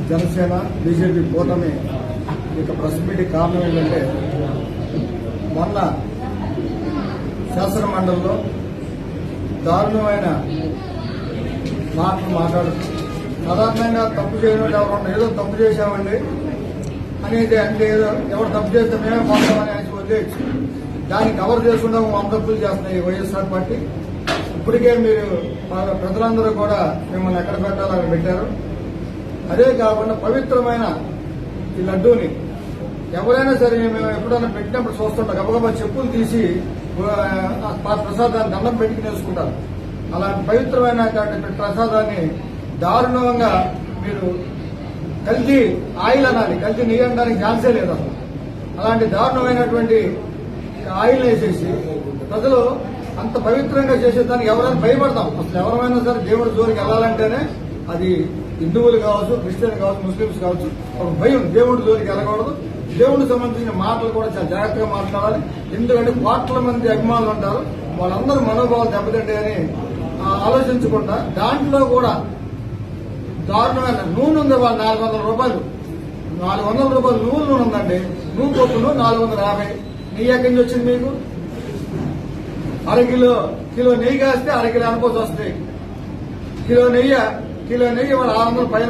Janasena BJP కూటమి ఇక press meeting కారణం ఏంటంటే మొన్న శాసన మండలిలో దారుణమైన మాటలు మాట్లాడుతూ సాధారణంగా తప్పు చేయడం ఎవరు ఏదో తప్పు చేశామండి అనేది అంటే ఏదో ఎవరు తప్పు చేస్తే మేమే పోతామని ఆయన వదిలేయచ్చు. దాన్ని కవర్ చేసుకుంటా తప్పులు చేస్తున్నాయి వైఎస్ఆర్ పార్టీ. ఇప్పటికే మీరు ప్రజలందరూ కూడా మిమ్మల్ని ఎక్కడ పెట్టాలో అక్కడ పెట్టారు. అదే కాకుండా పవిత్రమైన ఈ లడ్డూని ఎవరైనా సరే మేము ఎప్పుడైనా పెట్టినప్పుడు చూస్తుంటాం, గబగబా చెప్పులు తీసి ప్రసాదాన్ని దండం పెట్టి నేర్చుకుంటారు. అలాంటి పవిత్రమైన ప్రసాదాన్ని దారుణంగా మీరు కల్తీ ఆయిల్ అనాలి, కల్తీ నెయ్యి అనడానికి ఛాన్సే లేదు అసలు. అలాంటి దారుణమైనటువంటి ఆయిల్ వేసేసి ప్రజలు అంత పవిత్రంగా చేసేదానికి ఎవరైనా భయపడతాం. అసలు ఎవరైనా సరే దేవుడి జోలికి వెళ్ళాలంటేనే అది హిందువులు కావచ్చు, క్రిస్టియన్ కావచ్చు, ముస్లింస్ కావచ్చు, ఒక భయం. దేవుడి జోలికి వెళ్ళకూడదు. దేవుడికి సంబంధించిన మాటలు కూడా చాలా జాగ్రత్తగా మాట్లాడాలి. ఎందుకంటే కోట్ల మంది అభిమానులు ఉంటారు, వాళ్ళందరూ మనోభావాలు దెబ్బతింటాయని ఆలోచించకుండా దాంట్లో కూడా దారుణమైన నూనె ఉంది. వాళ్ళు 400 రూపాయలు నూనె ఉందండి. నూనె పప్పును 450. నెయ్యి ఎక్కడి నుంచి వచ్చింది మీకు? కిలో నెయ్యి కాస్తే 1 కిలో అనుకోవచ్చు వస్తాయి. కిలో నెయ్యి వాళ్ళు 600 పైన